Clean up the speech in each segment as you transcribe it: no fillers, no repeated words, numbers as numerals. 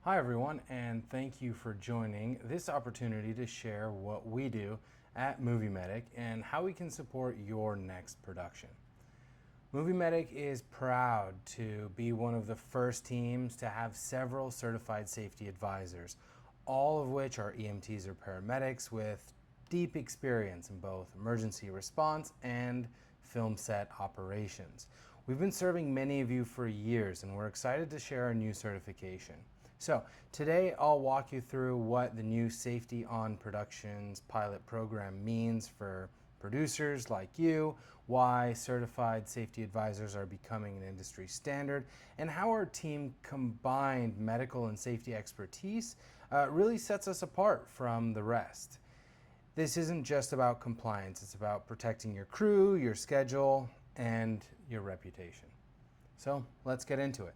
Hi everyone, and thank you for joining this opportunity to share what we do at MovieMedic and how we can support your next production. MovieMedic is proud to be one of the first teams to have several certified safety advisors, all of which are EMTs or paramedics with deep experience in both emergency response and film set operations. We've been serving many of you for years, and we're excited to share our new certification. So today I'll walk you through what the new Safety on Productions pilot program means for producers like you, why certified safety advisors are becoming an industry standard, and how our team combined medical and safety expertise really sets us apart from the rest. This isn't just about compliance, it's about protecting your crew, your schedule, and your reputation. So let's get into it.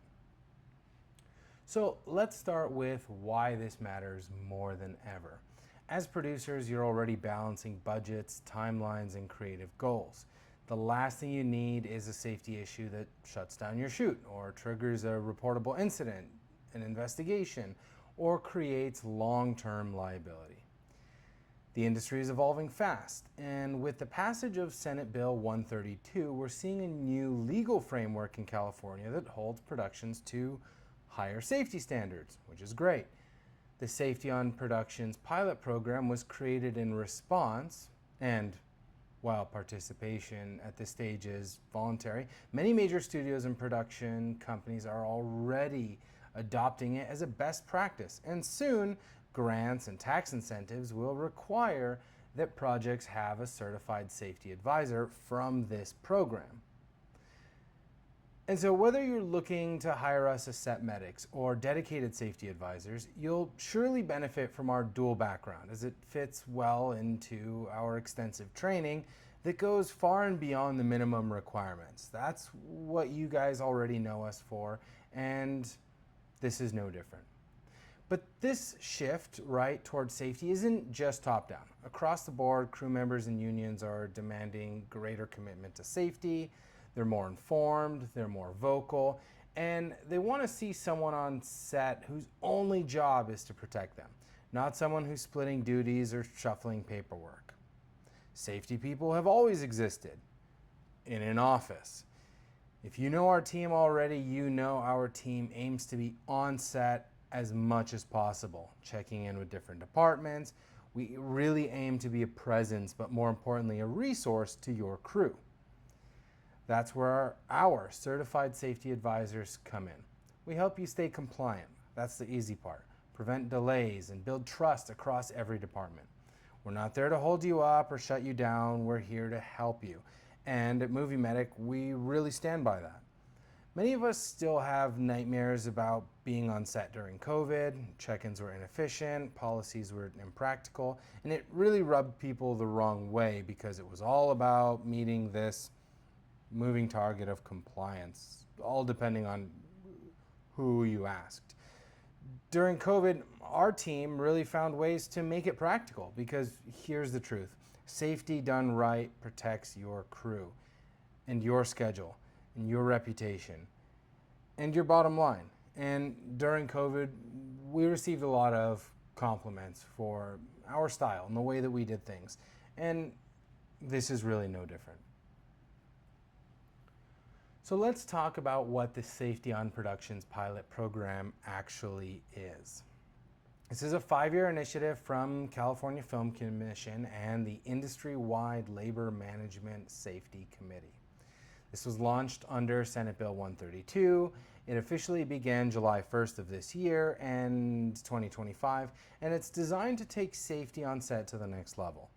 So let's start with why this matters more than ever. As producers, you're already balancing budgets, timelines, and creative goals. The last thing you need is a safety issue that shuts down your shoot or triggers a reportable incident, an investigation, or creates long-term liability. The industry is evolving fast, and with the passage of Senate Bill 132, we're seeing a new legal framework in California that holds productions to higher safety standards, which is great. The Safety on Productions pilot program was created in response, and while participation at this stage is voluntary, many major studios and production companies are already adopting it as a best practice, and soon grants and tax incentives will require that projects have a certified safety advisor from this program. And so whether you're looking to hire us as set medics or dedicated safety advisors, you'll surely benefit from our dual background as it fits well into our extensive training that goes far and beyond the minimum requirements. That's what you guys already know us for, and this is no different. But this shift, right, towards safety isn't just top-down. Across the board, crew members and unions are demanding greater commitment to safety. They're more informed, they're more vocal, and they want to see someone on set whose only job is to protect them, not someone who's splitting duties or shuffling paperwork. Safety people have always existed in an office. If you know our team already, you know our team aims to be on set as much as possible, checking in with different departments. We really aim to be a presence, but more importantly, a resource to your crew. That's where our certified safety advisors come in. We help you stay compliant. That's the easy part. Prevent delays and build trust across every department. We're not there to hold you up or shut you down. We're here to help you. And at MovieMedic, we really stand by that. Many of us still have nightmares about being on set during COVID. Check-ins were inefficient, policies were impractical, and it really rubbed people the wrong way because it was all about meeting this moving target of compliance, all depending on who you asked. During COVID, our team really found ways to make it practical because here's the truth. Safety done right protects your crew and your schedule and your reputation and your bottom line. And during COVID, we received a lot of compliments for our style and the way that we did things. And this is really no different. So let's talk about what the Safety on Productions pilot program actually is. This is a 5-year initiative from California Film Commission and the industry-wide Labor Management Safety Committee. This was launched under Senate Bill 132. It officially began July 1st of this year and 2025, and it's designed to take safety on set to the next level.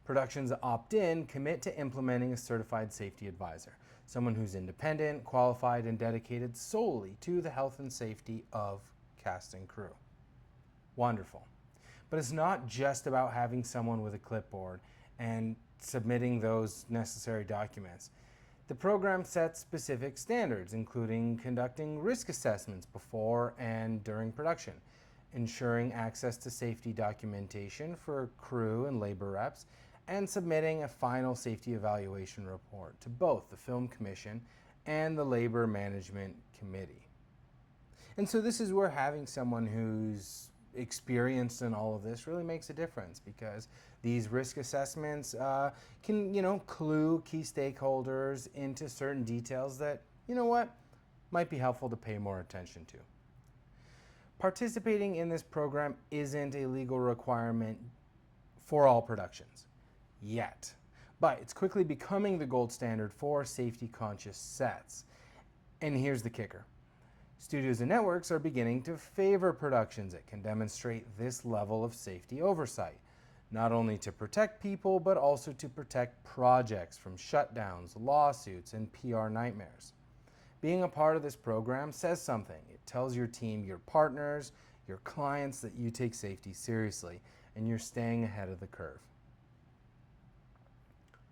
Productions opt-in commit to implementing a certified safety advisor, someone who's independent, qualified, and dedicated solely to the health and safety of cast and crew. Wonderful. But it's not just about having someone with a clipboard and submitting those necessary documents. The program sets specific standards, including conducting risk assessments before and during production, ensuring access to safety documentation for crew and labor reps, and submitting a final safety evaluation report to both the Film Commission and the Labor Management Committee. And so this is where having someone who's experienced in all of this really makes a difference, because these risk assessments can, clue key stakeholders into certain details that, might be helpful to pay more attention to. Participating in this program isn't a legal requirement for all productions yet, but it's quickly becoming the gold standard for safety-conscious sets. And here's the kicker. Studios and networks are beginning to favor productions that can demonstrate this level of safety oversight, not only to protect people, but also to protect projects from shutdowns, lawsuits, and PR nightmares. Being a part of this program says something. It tells your team, your partners, your clients that you take safety seriously and you're staying ahead of the curve.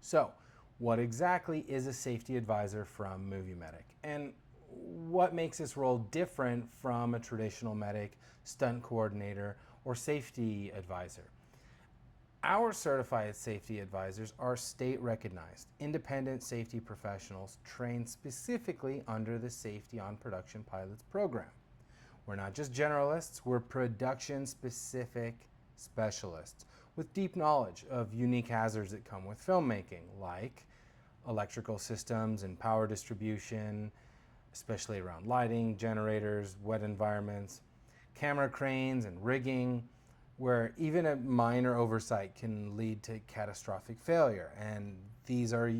So, what exactly is a safety advisor from MovieMedic? And what makes this role different from a traditional medic, stunt coordinator, or safety advisor? Our certified safety advisors are state-recognized, independent safety professionals trained specifically under the Safety on Production Pilots program. We're not just generalists, we're production-specific specialists with deep knowledge of unique hazards that come with filmmaking, like electrical systems and power distribution, especially around lighting, generators, wet environments, camera cranes and rigging, where even a minor oversight can lead to catastrophic failure. And these are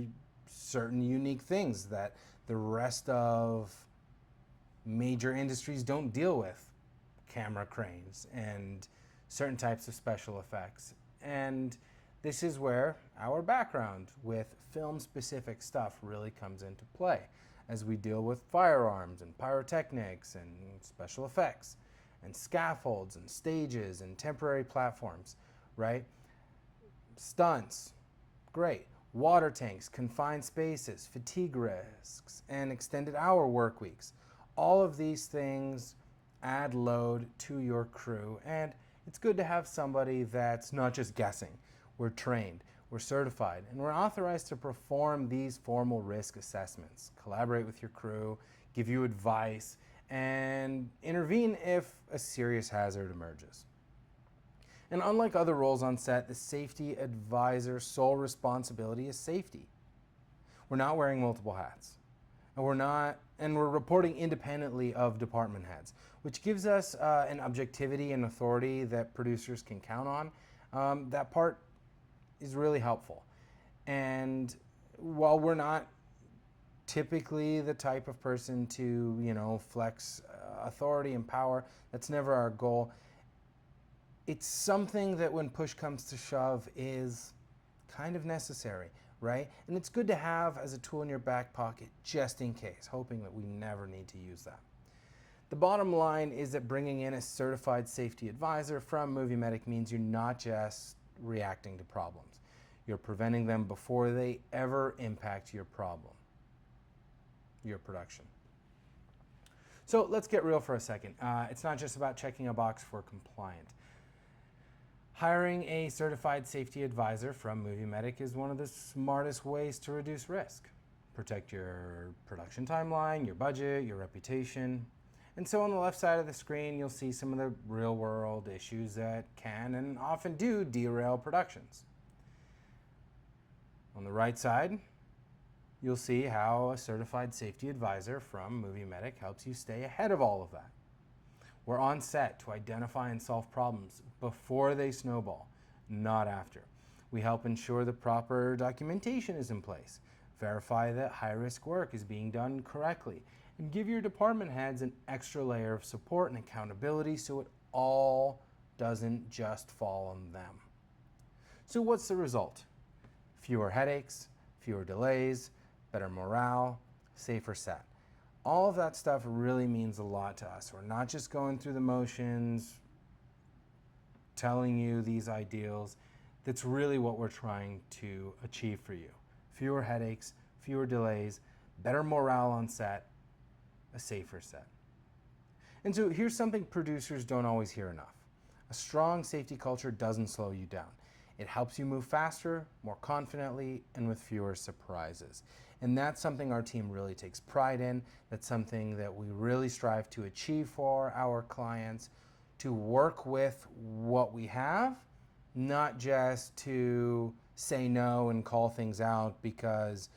certain unique things that the rest of major industries don't deal with. Camera cranes and certain types of special effects. And this is where our background with film-specific stuff really comes into play, as we deal with firearms and pyrotechnics and special effects and scaffolds and stages and temporary platforms, right? Stunts, great. Water tanks, confined spaces, fatigue risks, and extended hour work weeks. All of these things add load to your crew, and it's good to have somebody that's not just guessing. We're trained, we're certified, and we're authorized to perform these formal risk assessments, collaborate with your crew, give you advice, and intervene if a serious hazard emerges. And unlike other roles on set, the safety advisor's sole responsibility is safety. We're not wearing multiple hats, and we're reporting independently of department heads, which gives us an objectivity and authority that producers can count on. That part is really helpful. And while we're not typically the type of person to, flex authority and power, that's never our goal. It's something that when push comes to shove is kind of necessary, right? And it's good to have as a tool in your back pocket just in case, hoping that we never need to use that. The bottom line is that bringing in a certified safety advisor from MovieMedic means you're not just reacting to problems. You're preventing them before they ever impact your problem, your production. So let's get real for a second. It's not just about checking a box for compliant. Hiring a certified safety advisor from MovieMedic is one of the smartest ways to reduce risk. Protect your production timeline, your budget, your reputation. And so on the left side of the screen, you'll see some of the real-world issues that can and often do derail productions. On the right side, you'll see how a certified safety advisor from MovieMedic helps you stay ahead of all of that. We're on set to identify and solve problems before they snowball, not after. We help ensure the proper documentation is in place, verify that high-risk work is being done correctly, and give your department heads an extra layer of support and accountability so it all doesn't just fall on them. So what's the result? Fewer headaches, fewer delays, better morale, safer set. All of that stuff really means a lot to us. We're not just going through the motions, telling you these ideals. That's really what we're trying to achieve for you. Fewer headaches, fewer delays, better morale on set, a safer set. And so here's something producers don't always hear enough. A strong safety culture doesn't slow you down. It helps you move faster, more confidently, and with fewer surprises. And that's something our team really takes pride in. That's something that we really strive to achieve for our clients, to work with what we have, not just to say no and call things out because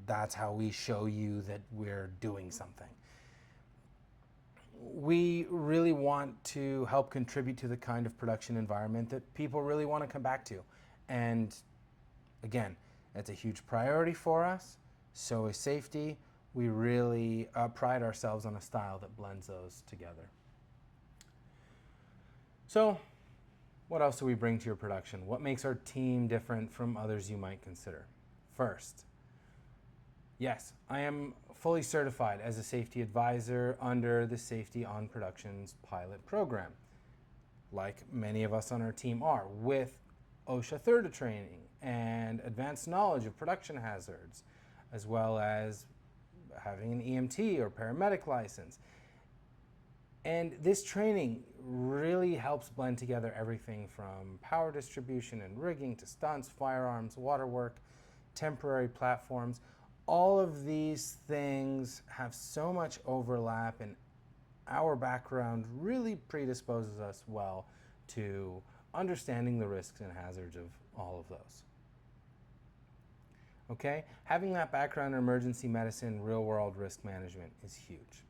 that's how we show you that we're doing something. We really want to help contribute to the kind of production environment that people really want to come back to. And again, that's a huge priority for us. So is safety. We really pride ourselves on a style that blends those together. So what else do we bring to your production? What makes our team different from others you might consider? First, yes, I am fully certified as a safety advisor under the Safety on Productions pilot program, like many of us on our team are, with OSHA THRDA training and advanced knowledge of production hazards, as well as having an EMT or paramedic license. And this training really helps blend together everything from power distribution and rigging to stunts, firearms, waterwork, temporary platforms. All of these things have so much overlap, and our background really predisposes us well to understanding the risks and hazards of all of those. Okay? Having that background in emergency medicine, real-world risk management is huge.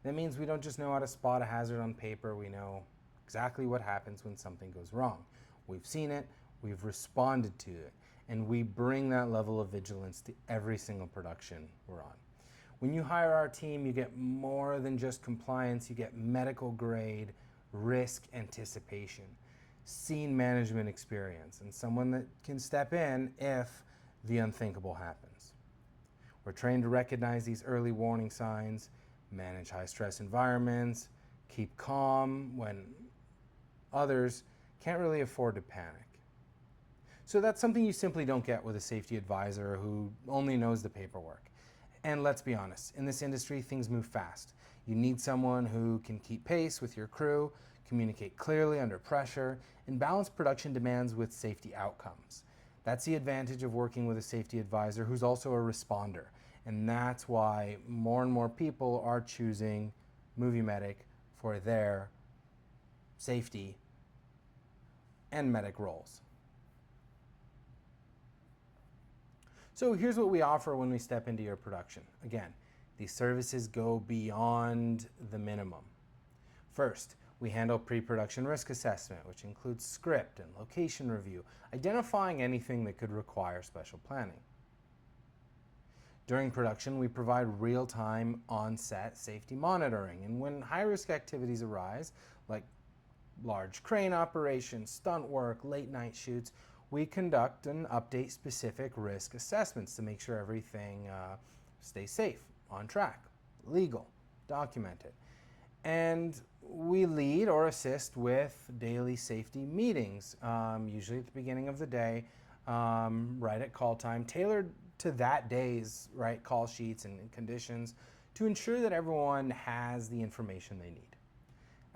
That means we don't just know how to spot a hazard on paper, we know exactly what happens when something goes wrong. We've seen it, we've responded to it, and we bring that level of vigilance to every single production we're on. When you hire our team, you get more than just compliance, you get medical grade risk anticipation, scene management experience, and someone that can step in if the unthinkable happens. We're trained to recognize these early warning signs, manage high-stress environments, keep calm when others can't really afford to panic. So that's something you simply don't get with a safety advisor who only knows the paperwork. And let's be honest, in this industry, things move fast. You need someone who can keep pace with your crew, communicate clearly under pressure, and balance production demands with safety outcomes. That's the advantage of working with a safety advisor who's also a responder. And that's why more and more people are choosing MovieMedic for their safety and medic roles. So here's what we offer when we step into your production. Again, these services go beyond the minimum. First, we handle pre-production risk assessment, which includes script and location review, identifying anything that could require special planning. During production, we provide real-time on-set safety monitoring, and when high-risk activities arise, like large crane operations, stunt work, late-night shoots, we conduct and update specific risk assessments to make sure everything stays safe, on track, legal, documented. And we lead or assist with daily safety meetings, usually at the beginning of the day, right at call time, tailored to that day's call sheets and conditions to ensure that everyone has the information they need.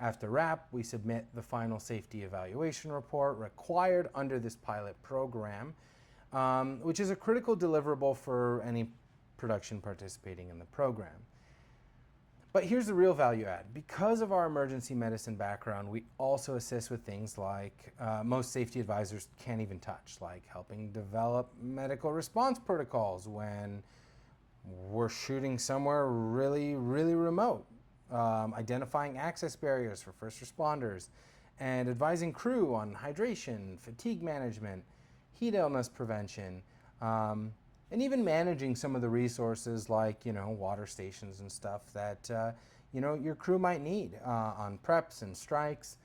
After wrap, we submit the final safety evaluation report required under this pilot program, which is a critical deliverable for any production participating in the program. But here's the real value add. Because of our emergency medicine background, we also assist with things like most safety advisors can't even touch, like helping develop medical response protocols when we're shooting somewhere really, really remote, identifying access barriers for first responders, and advising crew on hydration, fatigue management, heat illness prevention, and even managing some of the resources like, water stations and stuff that, your crew might need on preps and strikes,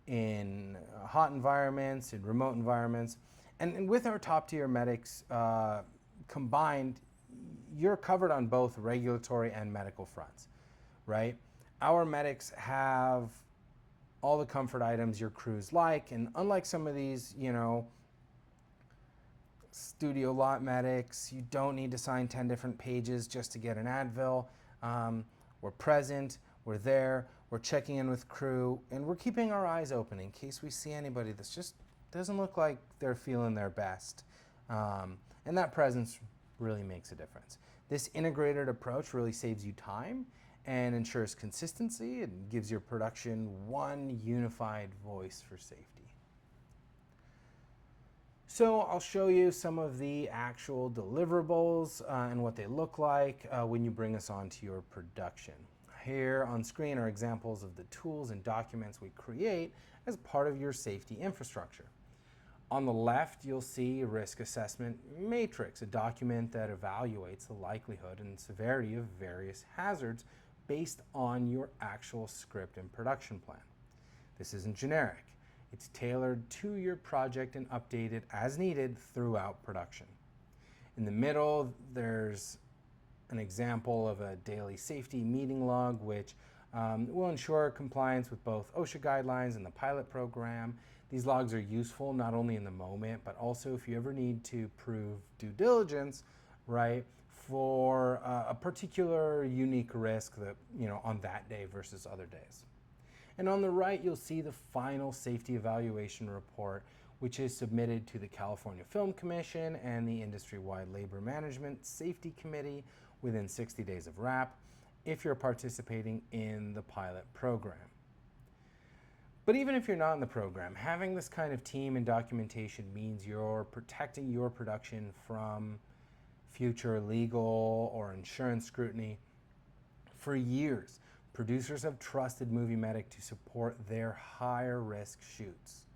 in hot environments, in remote environments. And with our top-tier medics combined, you're covered on both regulatory and medical fronts, right? Our medics have all the comfort items your crews like, and unlike some of these, studio lot medics, you don't need to sign 10 different pages just to get an Advil. We're present, we're there, we're checking in with crew, and we're keeping our eyes open in case we see anybody that's just doesn't look like they're feeling their best. And that presence really makes a difference. This integrated approach really saves you time and ensures consistency and gives your production one unified voice for safety. So I'll show you some of the actual deliverables and what they look like when you bring us onto your production. Here on screen are examples of the tools and documents we create as part of your safety infrastructure. On the left, you'll see a risk assessment matrix, a document that evaluates the likelihood and severity of various hazards based on your actual script and production plan. This isn't generic. It's tailored to your project and updated as needed throughout production. In the middle, there's an example of a daily safety meeting log, which will ensure compliance with both OSHA guidelines and the pilot program. These logs are useful not only in the moment, but also if you ever need to prove due diligence, right, for a particular unique risk that, on that day versus other days. And on the right, you'll see the final safety evaluation report, which is submitted to the California Film Commission and the industry-wide Labor Management Safety Committee within 60 days of wrap if you're participating in the pilot program. But even if you're not in the program, having this kind of team and documentation means you're protecting your production from future legal or insurance scrutiny. For years, producers have trusted MovieMedic to support their higher risk shoots,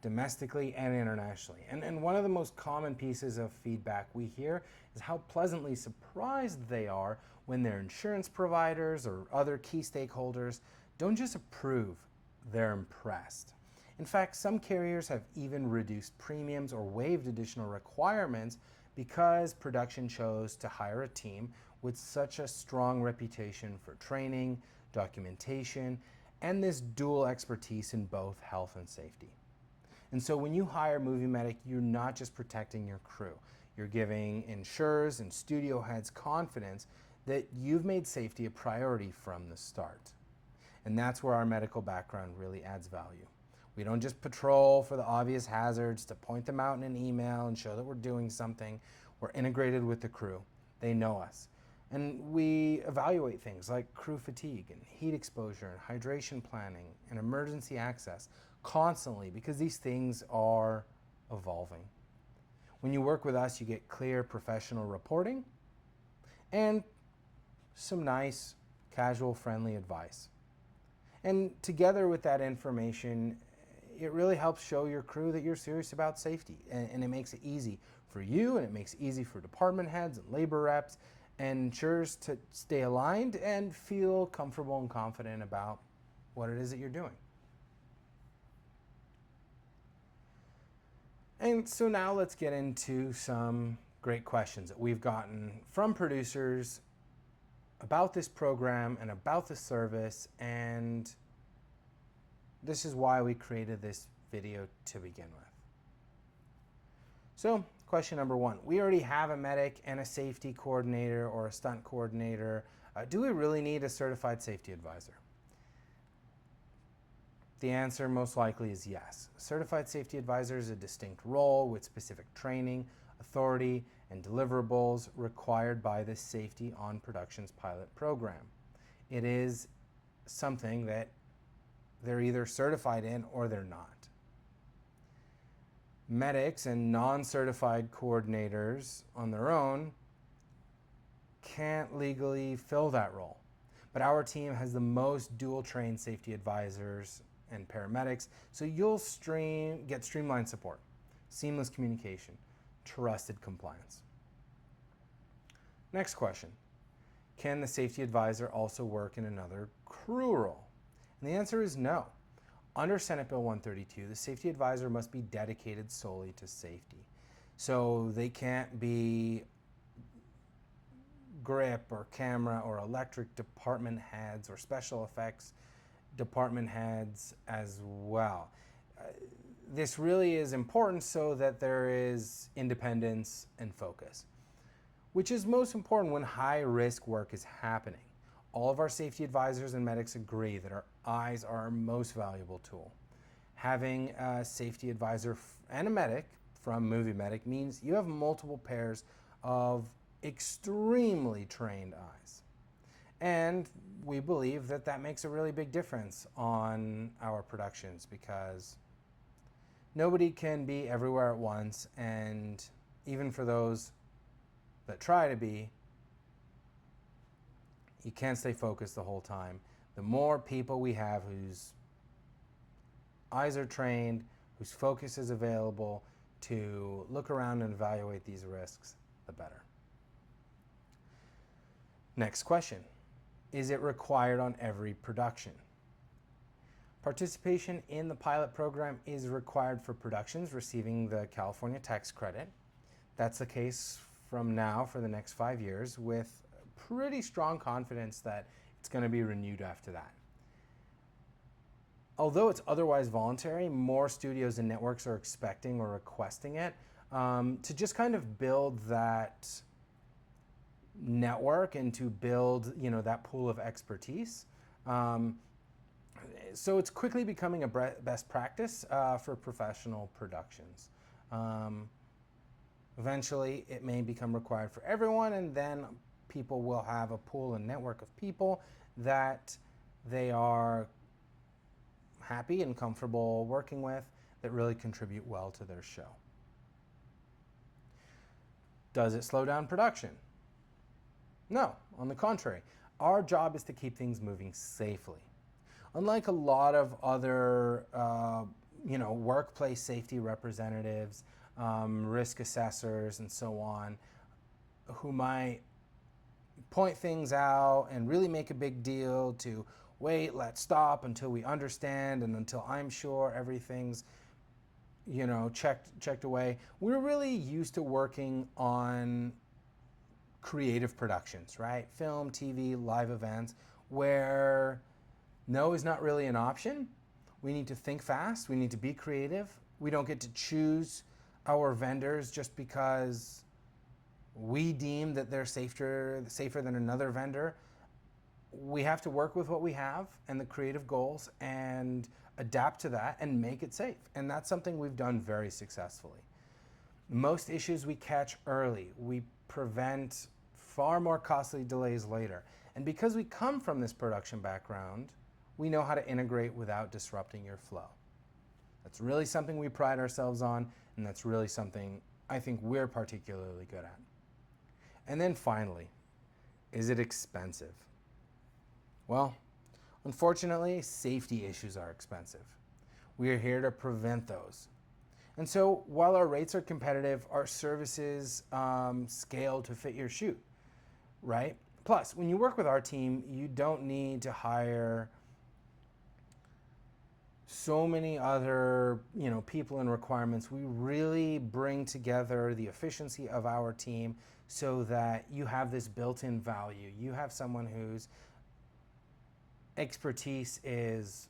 domestically and internationally. And one of the most common pieces of feedback we hear is how pleasantly surprised they are when their insurance providers or other key stakeholders don't just approve, they're impressed. In fact, some carriers have even reduced premiums or waived additional requirements because production chose to hire a team with such a strong reputation for training, documentation, and this dual expertise in both health and safety. And so when you hire MovieMedic, you're not just protecting your crew. You're giving insurers and studio heads confidence that you've made safety a priority from the start. And that's where our medical background really adds value. We don't just patrol for the obvious hazards to point them out in an email and show that we're doing something. We're integrated with the crew. They know us. And we evaluate things like crew fatigue and heat exposure and hydration planning and emergency access constantly because these things are evolving. When you work with us, you get clear professional reporting and some nice, casual, friendly advice. And together with that information, it really helps show your crew that you're serious about safety. And it makes it easy for you, and it makes it easy for department heads and labor reps and insurers to stay aligned and feel comfortable and confident about what it is that you're doing. And so now let's get into some great questions that we've gotten from producers about this program and about the service, and this is why we created this video to begin with. So, question number one, we already have a medic and a safety coordinator or a stunt coordinator. Do we really need a certified safety advisor? The answer most likely is yes. A certified safety advisor is a distinct role with specific training, authority, and deliverables required by the Safety on Productions pilot program. It is something that they're either certified in or they're not. Medics and non-certified coordinators on their own can't legally fill that role. But our team has the most dual-trained safety advisors and paramedics, so you'll get streamlined support, seamless communication, trusted compliance. Next question, can the safety advisor also work in another crew role? And the answer is no. Under Senate Bill 132, the safety advisor must be dedicated solely to safety. So they can't be grip or camera or electric department heads or special effects department heads as well. This really is important so that there is independence and focus, which is most important when high-risk work is happening. All of our safety advisors and medics agree that our eyes are our most valuable tool. Having a safety advisor and a medic from MovieMedic means you have multiple pairs of extremely trained eyes. And we believe that that makes a really big difference on our productions, because nobody can be everywhere at once, and even for those that try to be, you can't stay focused the whole time. The more people we have whose eyes are trained, whose focus is available to look around and evaluate these risks, the better. Next question. Is it required on every production? Participation in the pilot program is required for productions receiving the California tax credit. That's the case from now for the next 5 years, with pretty strong confidence that it's going to be renewed after that. Although it's otherwise voluntary, more studios and networks are expecting or requesting it to just kind of build that network and to build, that pool of expertise. So it's quickly becoming a best practice for professional productions. Eventually, it may become required for everyone, and then people will have a pool and network of people that they are happy and comfortable working with, that really contribute well to their show. Does it slow down production? No, on the contrary. Our job is to keep things moving safely. Unlike a lot of other, workplace safety representatives, risk assessors, and so on, who might point things out and really make a big deal to wait, let's stop until we understand and until I'm sure everything's, checked away. We're really used to working on creative productions, right? Film, TV, live events, where no is not really an option. We need to think fast. We need to be creative. We don't get to choose our vendors just because we deem that they're safer than another vendor. We have to work with what we have and the creative goals and adapt to that and make it safe. And that's something we've done very successfully. Most issues we catch early. We prevent far more costly delays later. And because we come from this production background, we know how to integrate without disrupting your flow. That's really something we pride ourselves on, and that's really something I think we're particularly good at. And then finally, is it expensive? Well, unfortunately, safety issues are expensive. We are here to prevent those. And so while our rates are competitive, our services scale to fit your shoot, right? Plus, when you work with our team, you don't need to hire so many other people and requirements. We really bring together the efficiency of our team so that you have this built-in value. You have someone whose expertise is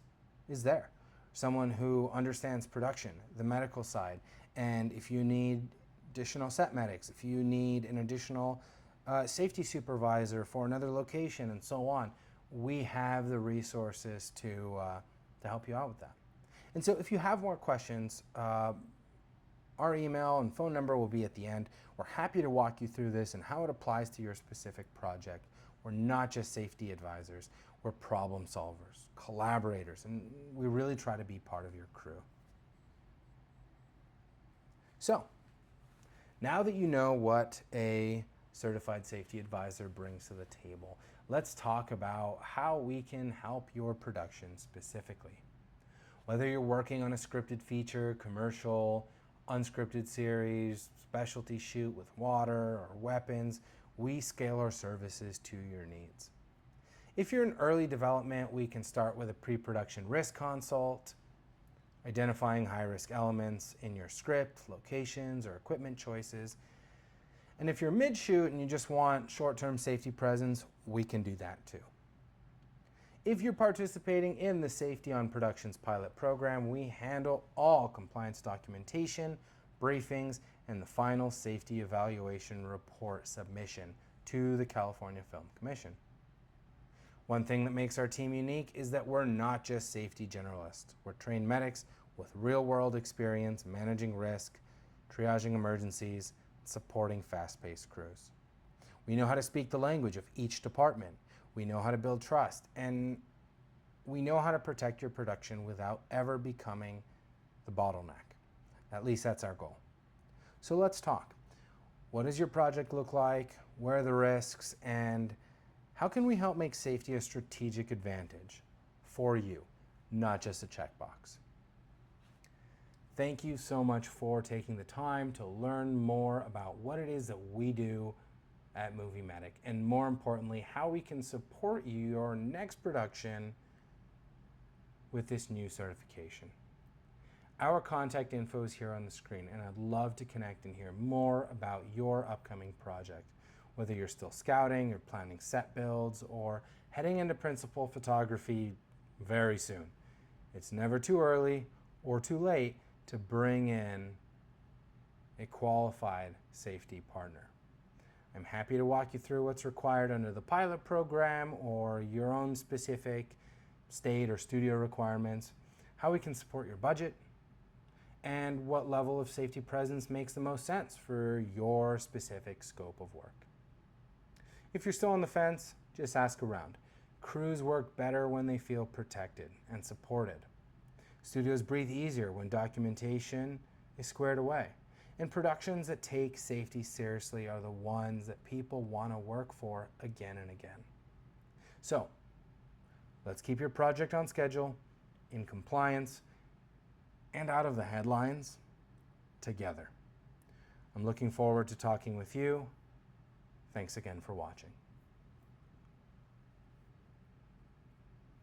there, someone who understands production, the medical side, and if you need additional set medics, if you need an additional safety supervisor for another location, and so on, we have the resources to help you out with that. And so if you have more questions, our email and phone number will be at the end. We're happy to walk you through this and how it applies to your specific project. We're not just safety advisors, we're problem solvers, collaborators, and we really try to be part of your crew. So, now that you know what a certified safety advisor brings to the table, let's talk about how we can help your production specifically. Whether you're working on a scripted feature, commercial, unscripted series, specialty shoot with water or weapons, we scale our services to your needs. If you're in early development, we can start with a pre-production risk consult, identifying high-risk elements in your script, locations, or equipment choices. And if you're mid-shoot and you just want short-term safety presence, we can do that too. If you're participating in the Safety on Productions pilot program, we handle all compliance documentation, briefings, and the final safety evaluation report submission to the California Film Commission. One thing that makes our team unique is that we're not just safety generalists. We're trained medics with real-world experience managing risk, triaging emergencies, supporting fast-paced crews. We know how to speak the language of each department. We know how to build trust, and we know how to protect your production without ever becoming the bottleneck. At least that's our goal. So let's talk. What does your project look like? Where are the risks? And how can we help make safety a strategic advantage for you, not just a checkbox? Thank you so much for taking the time to learn more about what it is that we do at MovieMedic, and more importantly, how we can support your next production with this new certification. Our contact info is here on the screen, and I'd love to connect and hear more about your upcoming project, whether you're still scouting or planning set builds or heading into principal photography very soon. It's never too early or too late to bring in a qualified safety partner. I'm happy to walk you through what's required under the pilot program or your own specific state or studio requirements, how we can support your budget, and what level of safety presence makes the most sense for your specific scope of work. If you're still on the fence, just ask around. Crews work better when they feel protected and supported. Studios breathe easier when documentation is squared away. And productions that take safety seriously are the ones that people want to work for again and again. So, let's keep your project on schedule, in compliance, and out of the headlines together. I'm looking forward to talking with you. Thanks again for watching.